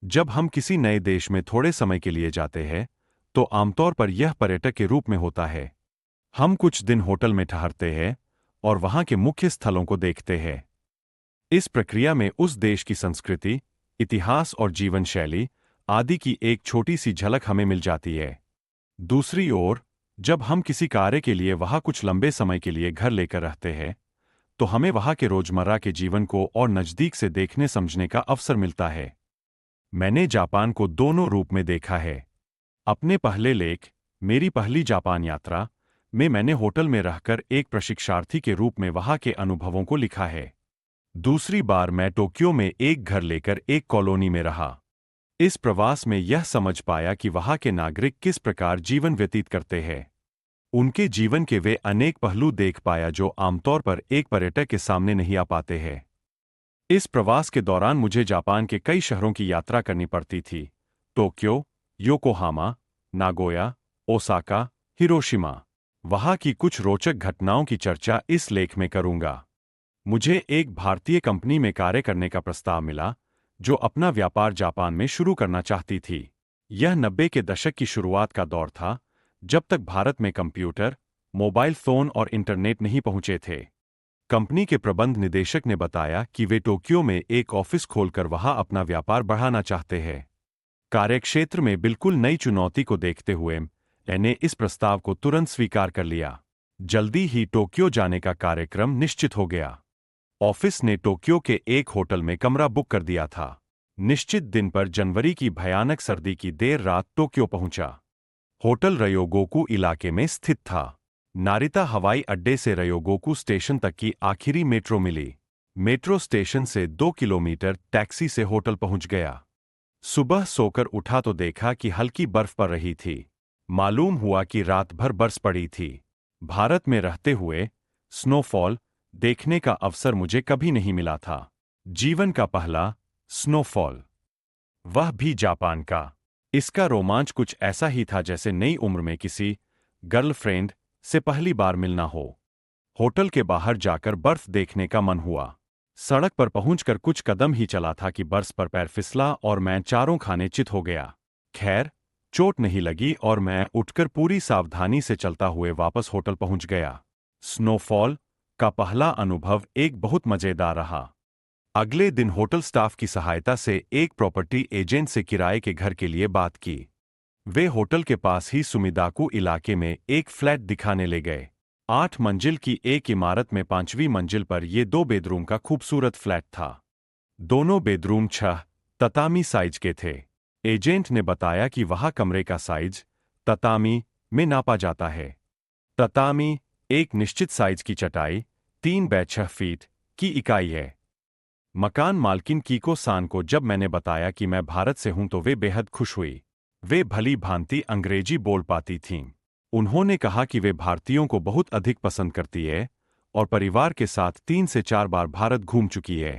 जब हम किसी नए देश में थोड़े समय के लिए जाते हैं, तो आमतौर पर यह पर्यटक के रूप में होता है। हम कुछ दिन होटल में ठहरते हैं और वहां के मुख्य स्थलों को देखते हैं। इस प्रक्रिया में उस देश की संस्कृति, इतिहास और जीवन शैली आदि की एक छोटी सी झलक हमें मिल जाती है। दूसरी ओर, जब हम किसी कार्य के लिए वहां कुछ लंबे समय के लिए घर लेकर रहते हैं, तो हमें वहां के रोजमर्रा के जीवन को और नजदीक से देखने समझने का अवसर मिलता है। मैंने जापान को दोनों रूप में देखा है। अपने पहले लेख, मेरी पहली जापान यात्रा, में मैंने होटल में रहकर एक प्रशिक्षार्थी के रूप में वहां के अनुभवों को लिखा है। दूसरी बार मैं टोक्यो में एक घर लेकर एक कॉलोनी में रहा। इस प्रवास में यह समझ पाया कि वहां के नागरिक किस प्रकार जीवन व्यतीत करते हैं। उनके जीवन के वे अनेक पहलू देख पाया जो आमतौर पर एक पर्यटक के सामने नहीं आ पाते हैं। इस प्रवास के दौरान मुझे जापान के कई शहरों की यात्रा करनी पड़ती थी। Tokyo, Yokohama, Nagoya, Osaka, Hiroshima. वहां की कुछ रोचक घटनाओं की चर्चा इस लेख में करूंगा। मुझे एक भारतीय कंपनी में कार्य करने का प्रस्ताव मिला, जो अपना व्यापार जापान में शुरू करना चाहती थी। यह 90 के दशक की शुरुआत का दौर था, जब तक भारत में कंप्यूटर, मोबाइल फोन और इंटरनेट नहीं पहुंचे थे। कंपनी के प्रबंध निदेशक ने बताया कि वे टोक्यो में एक ऑफिस खोलकर वहां अपना व्यापार बढ़ाना चाहते हैं। कार्यक्षेत्र में बिल्कुल नई चुनौती को देखते हुए मैंने इस प्रस्ताव को तुरंत स्वीकार कर लिया। जल्दी ही टोक्यो जाने का कार्यक्रम निश्चित हो गया। ऑफिस ने टोक्यो के एक होटल में कमरा बुक कर दिया था। निश्चित दिन पर जनवरी की भयानक सर्दी की देर रात टोक्यो पहुंचा। होटल रयोगोकु इलाके में स्थित था। नारिता हवाई अड्डे से रयोगोकु स्टेशन तक की आखिरी मेट्रो मिली। मेट्रो स्टेशन से 2 किलोमीटर टैक्सी से होटल पहुंच गया। सुबह सोकर उठा तो देखा कि हल्की बर्फ पड़ रही थी। मालूम हुआ कि रात भर बरस पड़ी थी। भारत में रहते हुए स्नोफॉल देखने का अवसर मुझे कभी नहीं मिला था। जीवन का पहला स्नोफॉल, वह भी जापान का। इसका रोमांच कुछ ऐसा ही था जैसे नई उम्र में किसी गर्लफ्रेंड से पहली बार मिलना हो। होटल के बाहर जाकर बर्फ देखने का मन हुआ। सड़क पर पहुंचकर कुछ कदम ही चला था कि बर्फ पर पैर फिसला और मैं चारों खाने चित हो गया। खैर, चोट नहीं लगी और मैं उठकर पूरी सावधानी से चलता हुए वापस होटल पहुंच गया। स्नोफॉल का पहला अनुभव एक बहुत मजेदार रहा। अगले दिन होटल स्टाफ की सहायता से एक प्रॉपर्टी एजेंट से किराए के घर के लिए बात की। वे होटल के पास ही सुमिदाकु इलाके में एक फ्लैट दिखाने ले गए। 8 मंजिल की एक इमारत में 5वीं मंजिल पर ये 2 बेडरूम का खूबसूरत फ्लैट था। दोनों बेडरूम 6 ततामी साइज के थे। एजेंट ने बताया कि वहां कमरे का साइज ततामी में नापा जाता है। ततामी एक निश्चित साइज की चटाई 3 बाय 6 फीट की इकाई है। मकान मालकिन कीको सान को जब मैंने बताया कि मैं भारत से हूं तो वे बेहद खुश हुई। वे भली भांति अंग्रेजी बोल पाती थीं। उन्होंने कहा कि वे भारतीयों को बहुत अधिक पसंद करती है और परिवार के साथ 3 से 4 बार भारत घूम चुकी है।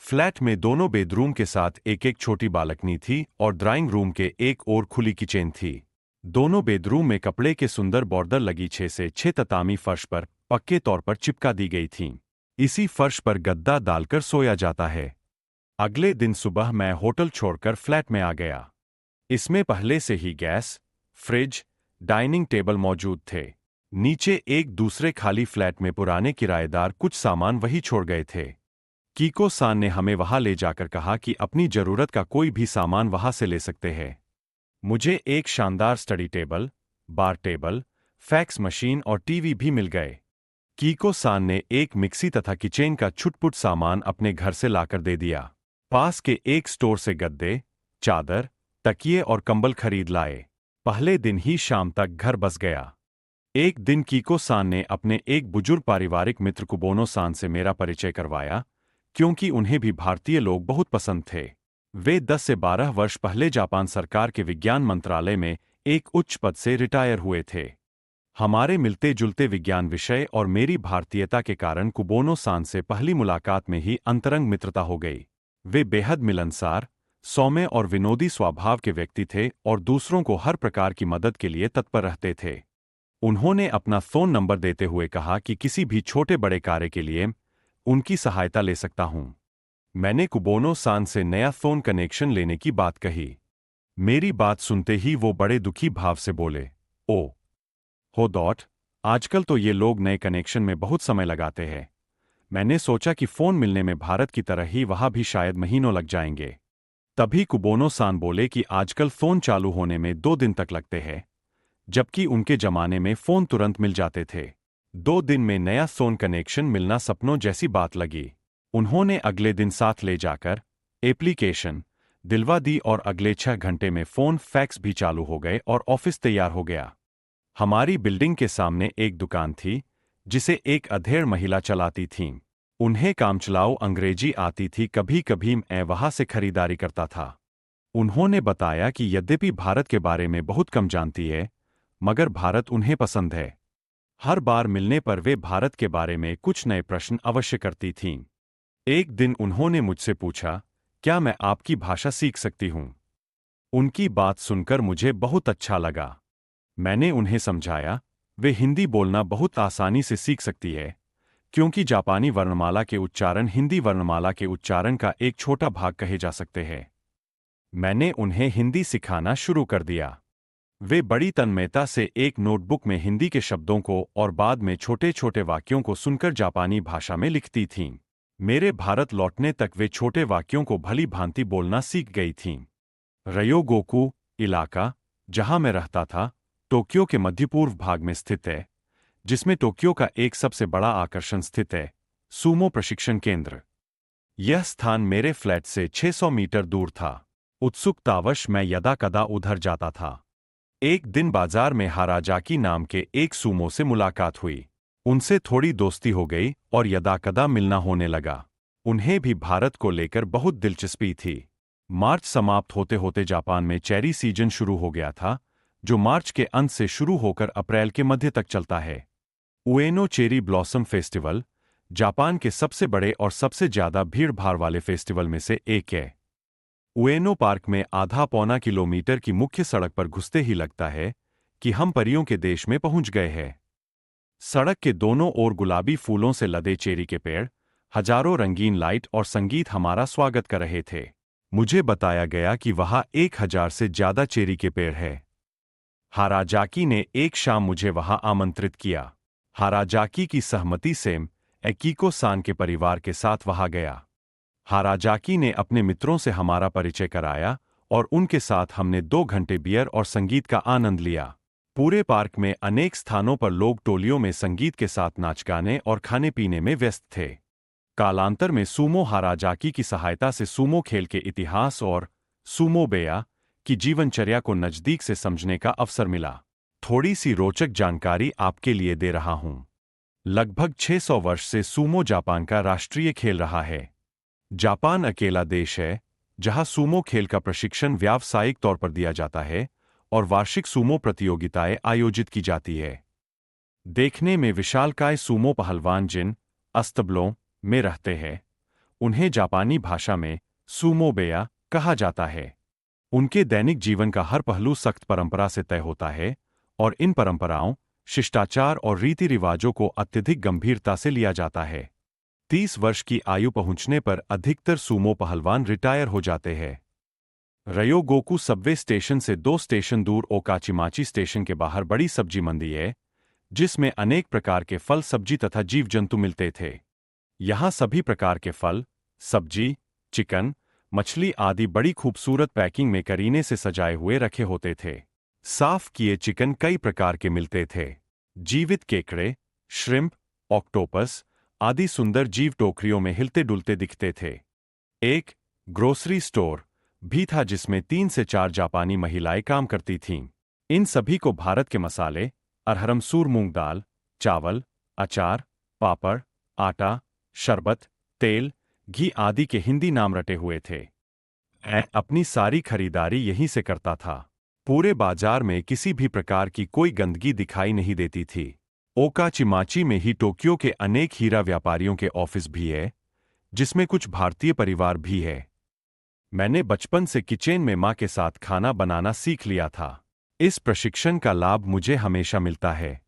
फ्लैट में दोनों बेडरूम के साथ एक एक छोटी बालकनी थी और ड्राइंग रूम के एक और खुली किचन थी। दोनों बेडरूम में कपड़े के सुंदर बॉर्डर लगी 6 से 6 ततामी फर्श पर पक्के तौर पर चिपका दी गई थीं। इसी फर्श पर गद्दा डालकर सोया जाता है। अगले दिन सुबह मैं होटल छोड़कर फ्लैट में आ गया। इसमें पहले से ही गैस, फ्रिज, डाइनिंग टेबल मौजूद थे। नीचे एक दूसरे खाली फ्लैट में पुराने किराएदार कुछ सामान वही छोड़ गए थे। कीको सान ने हमें वहां ले जाकर कहा कि अपनी जरूरत का कोई भी सामान वहां से ले सकते हैं। मुझे एक शानदार स्टडी टेबल, बार टेबल, फैक्स मशीन और टीवी भी मिल गए। कीको सान ने एक मिक्सी तथा किचन का छुटपुट सामान अपने घर से लाकर दे दिया। पास के एक स्टोर से गद्दे, चादर, तकिए और कंबल खरीद लाए। पहले दिन ही शाम तक घर बस गया। एक दिन कीको सान ने अपने एक बुजुर्ग पारिवारिक मित्र कुबोनो सान से मेरा परिचय करवाया, क्योंकि उन्हें भी भारतीय लोग बहुत पसंद थे। वे 10 से 12 वर्ष पहले जापान सरकार के विज्ञान मंत्रालय में एक उच्च पद से रिटायर हुए थे। हमारे मिलते जुलते विज्ञान विषय और मेरी भारतीयता के कारण कुबोनो सान से पहली मुलाकात में ही अंतरंग मित्रता हो गई। वे बेहद मिलनसार, सौम्य और विनोदी स्वभाव के व्यक्ति थे और दूसरों को हर प्रकार की मदद के लिए तत्पर रहते थे। उन्होंने अपना फोन नंबर देते हुए कहा कि किसी भी छोटे बड़े कार्य के लिए उनकी सहायता ले सकता हूं। मैंने कुबोनो सान से नया फोन कनेक्शन लेने की बात कही। मेरी बात सुनते ही वो बड़े दुखी भाव से बोले, ओ हो डॉट, आजकल तो ये लोग नए कनेक्शन में बहुत समय लगाते हैं। मैंने सोचा कि फोन मिलने में भारत की तरह ही वहां भी शायद महीनों लग जाएंगे। तभी कुबोनो सान बोले कि आजकल फोन चालू होने में 2 दिन तक लगते हैं, जबकि उनके जमाने में फोन तुरंत मिल जाते थे। 2 दिन में नया फोन कनेक्शन मिलना सपनों जैसी बात लगी। उन्होंने अगले दिन साथ ले जाकर एप्लीकेशन दिलवा दी और अगले 6 घंटे में फोन फैक्स भी चालू हो गए और ऑफिस तैयार हो गया। हमारी बिल्डिंग के सामने एक दुकान थी जिसे एक अधेड़ महिला चलाती थीं। उन्हें कामचलाऊ अंग्रेजी आती थी। कभी कभी मैं वहां से खरीदारी करता था। उन्होंने बताया कि यद्यपि भारत के बारे में बहुत कम जानती है, मगर भारत उन्हें पसंद है। हर बार मिलने पर वे भारत के बारे में कुछ नए प्रश्न अवश्य करती थीं। एक दिन उन्होंने मुझसे पूछा, क्या मैं आपकी भाषा सीख सकती हूं? उनकी बात सुनकर मुझे बहुत अच्छा लगा। मैंने उन्हें समझाया, वे हिंदी बोलना बहुत आसानी से सीख सकती है, क्योंकि जापानी वर्णमाला के उच्चारण हिंदी वर्णमाला के उच्चारण का एक छोटा भाग कहे जा सकते हैं। मैंने उन्हें हिंदी सिखाना शुरू कर दिया। वे बड़ी तन्मयता से एक नोटबुक में हिंदी के शब्दों को और बाद में छोटे छोटे वाक्यों को सुनकर जापानी भाषा में लिखती थीं। मेरे भारत लौटने तक वे छोटे वाक्यों को भली भांति बोलना सीख गई थीं। रयोगोकु इलाका, जहां मैं रहता था, टोक्यो के मध्यपूर्व भाग में स्थित है, जिसमें टोक्यो का एक सबसे बड़ा आकर्षण स्थित है, सूमो प्रशिक्षण केंद्र। यह स्थान मेरे फ्लैट से 600 मीटर दूर था। उत्सुकतावश मैं यदाकदा उधर जाता था। एक दिन बाजार में हाराजाकी नाम के एक सूमो से मुलाकात हुई। उनसे थोड़ी दोस्ती हो गई और यदाकदा मिलना होने लगा। उन्हें भी भारत को लेकर बहुत दिलचस्पी थी। मार्च समाप्त होते होते जापान में चेरी सीजन शुरू हो गया था, जो मार्च के अंत से शुरू होकर अप्रैल के मध्य तक चलता है। उएनो चेरी ब्लॉसम फेस्टिवल जापान के सबसे बड़े और सबसे ज्यादा भीड़-भाड़ वाले फेस्टिवल में से एक है। उएनो पार्क में आधा पौना किलोमीटर की मुख्य सड़क पर घुसते ही लगता है कि हम परियों के देश में पहुंच गए हैं। सड़क के दोनों ओर गुलाबी फूलों से लदे चेरी के पेड़, हजारों रंगीन लाइट और संगीत हमारा स्वागत कर रहे थे। मुझे बताया गया कि वहां 1000 से ज्यादा चेरी के पेड़ हैं। हाराजाकी ने एक शाम मुझे वहां आमंत्रित किया। हाराजाकी की सहमति से एकीको सान के परिवार के साथ वहां गया। हाराजाकी ने अपने मित्रों से हमारा परिचय कराया और उनके साथ हमने 2 घंटे बियर और संगीत का आनंद लिया। पूरे पार्क में अनेक स्थानों पर लोग टोलियों में संगीत के साथ नाच गाने और खाने पीने में व्यस्त थे। कालांतर में सूमो हाराजाकी की सहायता से सूमो खेल के इतिहास और सूमो बेया की जीवनचर्या को नजदीक से समझने का अवसर मिला। थोड़ी सी रोचक जानकारी आपके लिए दे रहा हूं। लगभग 600 वर्ष से सूमो जापान का राष्ट्रीय खेल रहा है। जापान अकेला देश है जहां सूमो खेल का प्रशिक्षण व्यावसायिक तौर पर दिया जाता है और वार्षिक सूमो प्रतियोगिताएं आयोजित की जाती है। देखने में विशालकाय सूमो पहलवान जिन अस्तबलों में रहते हैं, उन्हें जापानी भाषा में सूमो बेया कहा जाता है। उनके दैनिक जीवन का हर पहलू सख्त परंपरा से तय होता है और इन परंपराओं, शिष्टाचार और रीति रिवाजों को अत्यधिक गंभीरता से लिया जाता है। 30 वर्ष की आयु पहुंचने पर अधिकतर सूमो पहलवान रिटायर हो जाते हैं। रयोगोकु सबवे स्टेशन से 2 स्टेशन दूर ओकाचिमाची स्टेशन के बाहर बड़ी सब्जी मंडी है, जिसमें अनेक प्रकार के फल, सब्जी तथा जीव जंतु मिलते थे। यहां सभी प्रकार के फल, सब्जी, चिकन, मछली आदि बड़ी खूबसूरत पैकिंग में करीने से सजाए हुए रखे होते थे। साफ किए चिकन कई प्रकार के मिलते थे। जीवित केकड़े, श्रिम्प, ऑक्टोपस आदि सुंदर जीव टोकरियों में हिलते डुलते दिखते थे। एक ग्रोसरी स्टोर भी था जिसमें 3 से 4 जापानी महिलाएं काम करती थीं। इन सभी को भारत के मसाले, अरहर मसूर, मूंग दाल, चावल, अचार, पापड़, आटा, शरबत, तेल, घी आदि के हिंदी नाम रटे हुए थे। मैं अपनी सारी खरीदारी यहीं से करता था। पूरे बाजार में किसी भी प्रकार की कोई गंदगी दिखाई नहीं देती थी। ओकाचिमाची में ही टोक्यो के अनेक हीरा व्यापारियों के ऑफिस भी है, जिसमें कुछ भारतीय परिवार भी है। मैंने बचपन से किचन में मां के साथ खाना बनाना सीख लिया था। इस प्रशिक्षण का लाभ मुझे हमेशा मिलता है।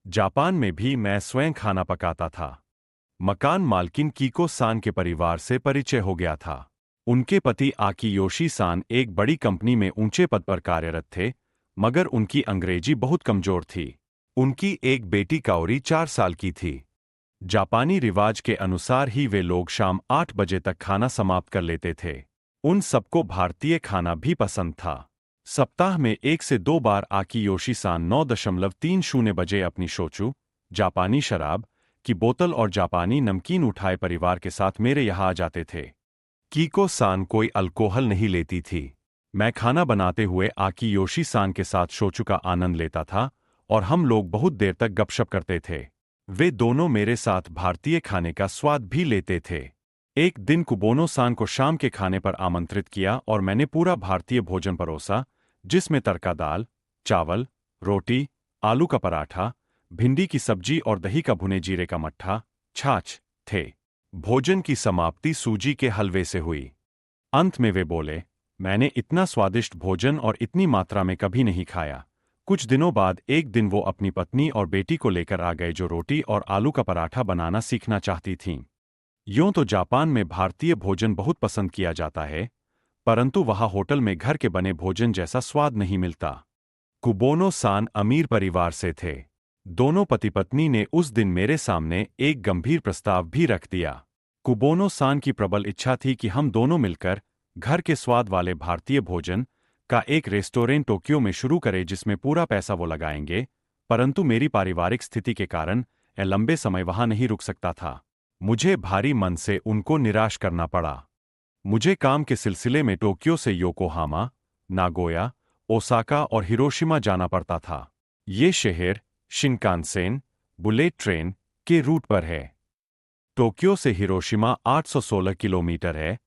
जापान में भी मैं स्वयं खाना पकाता था। मकान मालकिन कीको सान के परिवार से परिचय हो गया था। उनके पति आकियोशी सान एक बड़ी कंपनी में ऊंचे पद पर कार्यरत थे, मगर उनकी अंग्रेजी बहुत कमजोर थी। उनकी एक बेटी काओरी 4 साल की थी। जापानी रिवाज के अनुसार ही वे लोग शाम 8 बजे तक खाना समाप्त कर लेते थे। उन सबको भारतीय खाना भी पसंद था। सप्ताह में 1 से 2 बार आकियोशी सान 9:30 बजे अपनी शोचु, जापानी शराब की बोतल और जापानी नमकीन उठाए परिवार के साथ मेरे यहाँ आ जाते थे। कीको सान कोई अल्कोहल नहीं लेती थी। मैं खाना बनाते हुए आकियोशी सान के साथ शोचु का आनंद लेता था और हम लोग बहुत देर तक गपशप करते थे। वे दोनों मेरे साथ भारतीय खाने का स्वाद भी लेते थे। एक दिन कुबोनो सान को शाम के खाने पर आमंत्रित किया और मैंने पूरा भारतीय भोजन परोसा, जिसमें तड़का दाल, चावल, रोटी, आलू का पराठा, भिंडी की सब्जी और दही का भुने जीरे का मट्ठा, छाछ थे। भोजन की समाप्ति सूजी के हलवे से हुई। अंत में वे बोले, मैंने इतना स्वादिष्ट भोजन और इतनी मात्रा में कभी नहीं खाया। कुछ दिनों बाद एक दिन वो अपनी पत्नी और बेटी को लेकर आ गए जो रोटी और आलू का पराठा बनाना सीखना चाहती थीं। यूं तो जापान में भारतीय भोजन बहुत पसंद किया जाता है, परंतु वहां होटल में घर के बने भोजन जैसा स्वाद नहीं मिलता। कुबोनो सान अमीर परिवार से थे। दोनों पति पत्नी ने उस दिन मेरे सामने एक गंभीर प्रस्ताव भी रख दिया। कुबोनो सान की प्रबल इच्छा थी कि हम दोनों मिलकर घर के स्वाद वाले भारतीय भोजन का एक रेस्टोरेंट टोक्यो में शुरू करें जिसमें पूरा पैसा वो लगाएंगे, परंतु मेरी पारिवारिक स्थिति के कारण मैं लंबे समय वहां नहीं रुक सकता था। मुझे भारी मन से उनको निराश करना पड़ा। मुझे काम के सिलसिले में टोक्यो से योकोहामा, नागोया, ओसाका और हिरोशिमा जाना पड़ता था। ये शहर शिनकानसेन, बुलेट ट्रेन के रूट पर है। टोक्यो से हिरोशिमा 816 किलोमीटर है,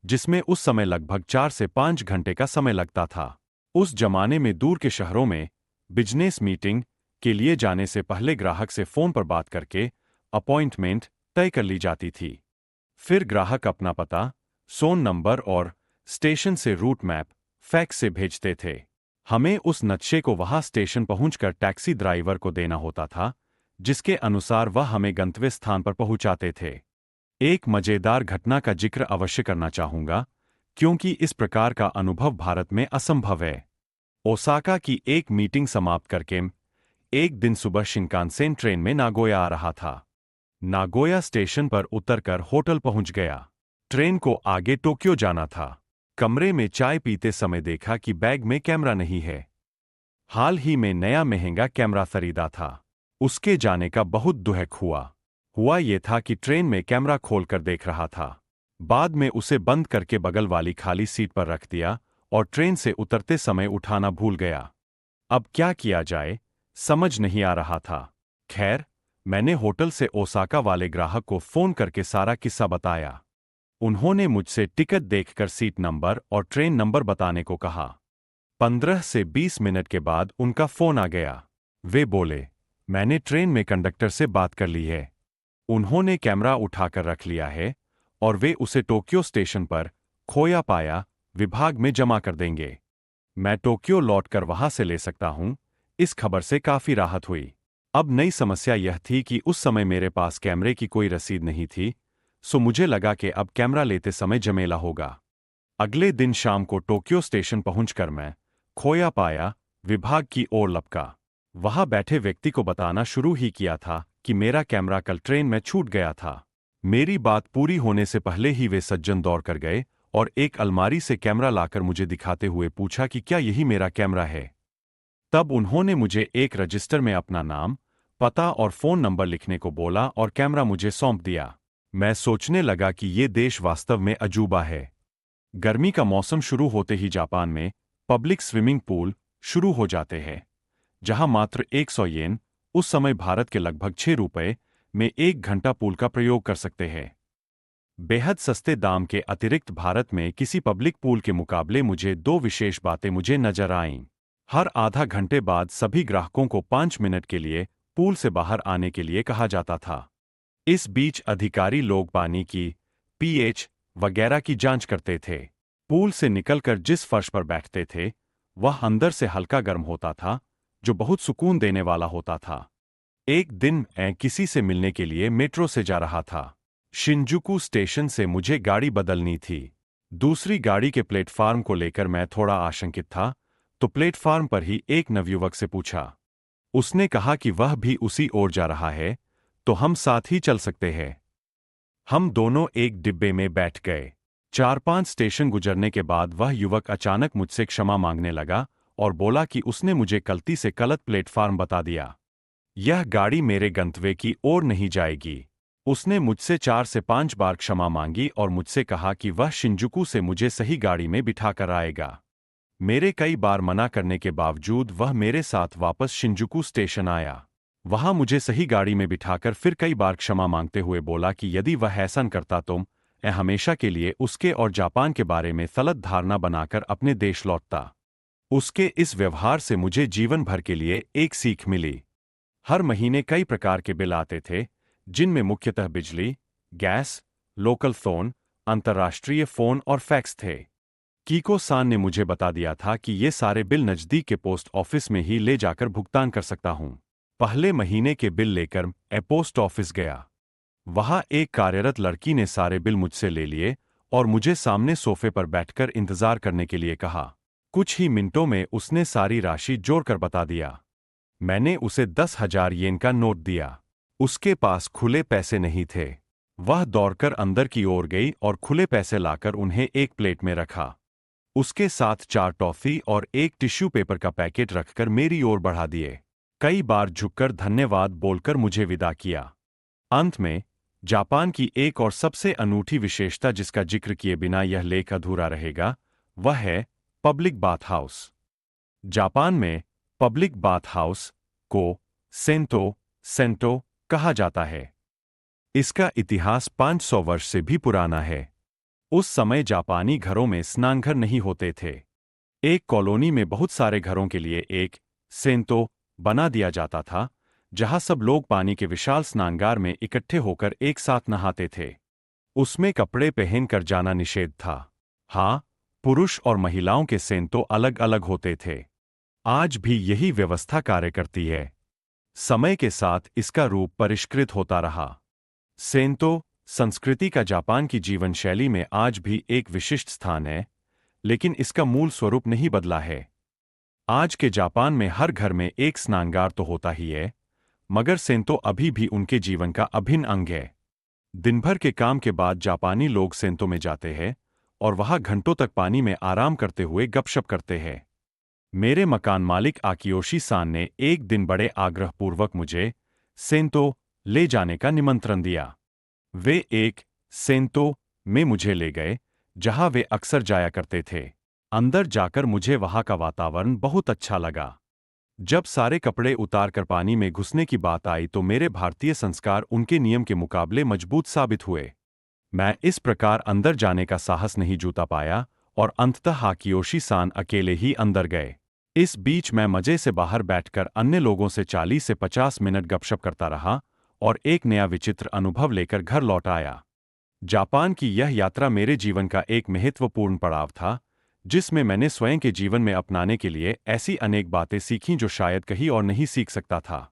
जिसमें उस समय लगभग 4 से 5 घंटे का समय लगता था। उस जमाने में दूर के शहरों में बिजनेस मीटिंग के लिए जाने से पहले ग्राहक से फोन पर बात करके अपॉइंटमेंट तय कर ली जाती थी। फिर ग्राहक अपना पता, सोन नंबर और स्टेशन से रूट मैप फैक्स से भेजते थे। हमें उस नक्शे को वहां स्टेशन पहुंचकर टैक्सी ड्राइवर को देना होता था, जिसके अनुसार वह हमें गंतव्य स्थान पर पहुंचाते थे। एक मजेदार घटना का जिक्र अवश्य करना चाहूंगा, क्योंकि इस प्रकार का अनुभव भारत में असंभव है। ओसाका की एक मीटिंग समाप्त करके एक दिन सुबह शिनकानसेन ट्रेन में नागोया आ रहा था। नागोया स्टेशन पर उतरकर होटल पहुंच गया। ट्रेन को आगे टोक्यो जाना था। कमरे में चाय पीते समय देखा कि बैग में कैमरा नहीं है। हाल ही में नया महंगा कैमरा खरीदा था। उसके जाने का बहुत दुख हुआ ये था कि ट्रेन में कैमरा खोलकर देख रहा था। बाद में उसे बंद करके बगल वाली खाली सीट पर रख दिया और ट्रेन से उतरते समय उठाना भूल गया। अब क्या किया जाए, समझ नहीं आ रहा था। खैर, मैंने होटल से ओसाका वाले ग्राहक को फोन करके सारा किस्सा बताया। उन्होंने मुझसे टिकट देखकर सीट नंबर और ट्रेन नंबर बताने को कहा। 15 से 20 मिनट के बाद उनका फोन आ गया। वे बोले, मैंने ट्रेन में कंडक्टर से बात कर ली है। उन्होंने कैमरा उठाकर रख लिया है और वे उसे टोक्यो स्टेशन पर खोया पाया विभाग में जमा कर देंगे। मैं टोक्यो लौटकर वहां से ले सकता हूं। इस खबर से काफी राहत हुई। अब नई समस्या यह थी कि उस समय मेरे पास कैमरे की कोई रसीद नहीं थी, सो मुझे लगा कि अब कैमरा लेते समय झमेला होगा। अगले दिन शाम को टोक्यो स्टेशन पहुंचकर मैं खोया पाया विभाग की ओर लपका। वहां बैठे व्यक्ति को बताना शुरू ही किया था कि मेरा कैमरा कल ट्रेन में छूट गया था। मेरी बात पूरी होने से पहले ही वे सज्जन दौड़ कर गए और एक अलमारी से कैमरा लाकर मुझे दिखाते हुए पूछा कि क्या यही मेरा कैमरा है। तब उन्होंने मुझे एक रजिस्टर में अपना नाम, पता और फोन नंबर लिखने को बोला और कैमरा मुझे सौंप दिया। मैं सोचने लगा कि ये देश वास्तव में अजूबा है। गर्मी का मौसम शुरू होते ही जापान में पब्लिक स्विमिंग पूल शुरू हो जाते हैं, जहां मात्र 100 येन, उस समय भारत के लगभग 6 रुपए में 1 घंटा पूल का प्रयोग कर सकते हैं। बेहद सस्ते दाम के अतिरिक्त भारत में किसी पब्लिक पूल के मुकाबले मुझे 2 विशेष बातें मुझे नजर आईं। हर आधा घंटे बाद सभी ग्राहकों को 5 मिनट के लिए पूल से बाहर आने के लिए कहा जाता था। इस बीच अधिकारी लोग पानी की पीएच वगैरह की जांच करते थे। पूल से निकलकर जिस फर्श पर बैठते थे वह अंदर से हल्का गर्म होता था, जो बहुत सुकून देने वाला होता था। एक दिन मैं किसी से मिलने के लिए मेट्रो से जा रहा था। शिंजुकू स्टेशन से मुझे गाड़ी बदलनी थी। दूसरी गाड़ी के प्लेटफार्म को लेकर मैं थोड़ा आशंकित था, तो प्लेटफार्म पर ही एक नवयुवक से पूछा। उसने कहा कि वह भी उसी ओर जा रहा है, तो हम साथ ही चल सकते हैं। हम दोनों एक डिब्बे में बैठ गए। 4-5 स्टेशन गुजरने के बाद वह युवक अचानक मुझसे क्षमा मांगने लगा और बोला कि उसने मुझे गलती से गलत प्लेटफार्म बता दिया। यह गाड़ी मेरे गंतव्य की ओर नहीं जाएगी। उसने मुझसे 4 से 5 बार क्षमा मांगी और मुझसे कहा कि वह शिंजुकू से मुझे सही गाड़ी में बिठाकर आएगा। मेरे कई बार मना करने के बावजूद वह मेरे साथ वापस शिंजुकू स्टेशन आया। वहां मुझे सही गाड़ी में बिठाकर फिर कई बार क्षमा मांगते हुए बोला कि यदि वह ऐसा न करता तो मैं हमेशा के लिए उसके और जापान के बारे में गलत धारणा बनाकर अपने देश लौटता। उसके इस व्यवहार से मुझे जीवन भर के लिए एक सीख मिली। हर महीने कई प्रकार के बिल आते थे, जिनमें मुख्यतः बिजली, गैस, लोकल फोन, अंतर्राष्ट्रीय फोन और फैक्स थे। कीको सान ने मुझे बता दिया था कि ये सारे बिल नज़दीक के पोस्ट ऑफिस में ही ले जाकर भुगतान कर सकता हूं। पहले महीने के बिल लेकर मैं पोस्ट ऑफिस गया। वहां एक कार्यरत लड़की ने सारे बिल मुझसे ले लिए और मुझे सामने सोफे पर बैठकर इंतजार करने के लिए कहा। कुछ ही मिनटों में उसने सारी राशि जोड़कर बता दिया। मैंने उसे 10,000 येन का नोट दिया। उसके पास खुले पैसे नहीं थे। वह दौड़कर अंदर की ओर गई और खुले पैसे लाकर उन्हें एक प्लेट में रखा। उसके साथ 4 टॉफी और एक टिश्यू पेपर का पैकेट रखकर मेरी ओर बढ़ा दिए। कई बार झुककर धन्यवाद बोलकर मुझे विदा किया। अंत में, जापान की एक और सबसे अनूठी विशेषता जिसका जिक्र किए बिना यह लेख अधूरा रहेगा, वह है पब्लिक बाथ हाउस। जापान में पब्लिक बाथ हाउस को सेंटो कहा जाता है। इसका इतिहास 500 वर्ष से भी पुराना है। उस समय जापानी घरों में स्नानघर नहीं होते थे। एक कॉलोनी में बहुत सारे घरों के लिए एक सेंतो बना दिया जाता था, जहां सब लोग पानी के विशाल स्नानगार में इकट्ठे होकर एक साथ नहाते थे। उसमें कपड़े पहनकर जाना निषेध था। हाँ, पुरुष और महिलाओं के सेंतो अलग अलग होते थे। आज भी यही व्यवस्था कार्य करती है। समय के साथ इसका रूप परिष्कृत होता रहा। सेंतो संस्कृति का जापान की जीवन शैली में आज भी एक विशिष्ट स्थान है, लेकिन इसका मूल स्वरूप नहीं बदला है। आज के जापान में हर घर में एक स्नानगार तो होता ही है, मगर सेंतो अभी भी उनके जीवन का अभिन्न अंग है। दिन भर के काम के बाद जापानी लोग सेंतो में जाते हैं और वहां घंटों तक पानी में आराम करते हुए गपशप करते हैं। मेरे मकान मालिक आकियोशी सान ने एक दिन बड़े आग्रहपूर्वक मुझे सेंतो ले जाने का निमंत्रण दिया। वे एक सेंतो में मुझे ले गए, जहां वे अक्सर जाया करते थे। अंदर जाकर मुझे वहां का वातावरण बहुत अच्छा लगा। जब सारे कपड़े उतारकर पानी में घुसने की बात आई तो मेरे भारतीय संस्कार उनके नियम के मुकाबले मजबूत साबित हुए। मैं इस प्रकार अंदर जाने का साहस नहीं जुटा पाया और अंततः हाकियोशी सान अकेले ही अंदर गए। इस बीच मैं मजे से बाहर बैठकर अन्य लोगों से 40 से 50 मिनट गपशप करता रहा और एक नया विचित्र अनुभव लेकर घर लौट आया। जापान की यह यात्रा मेरे जीवन का एक महत्वपूर्ण पड़ाव था, जिसमें मैंने स्वयं के जीवन में अपनाने के लिए ऐसी अनेक बातें सीखीं जो शायद कहीं और नहीं सीख सकता था।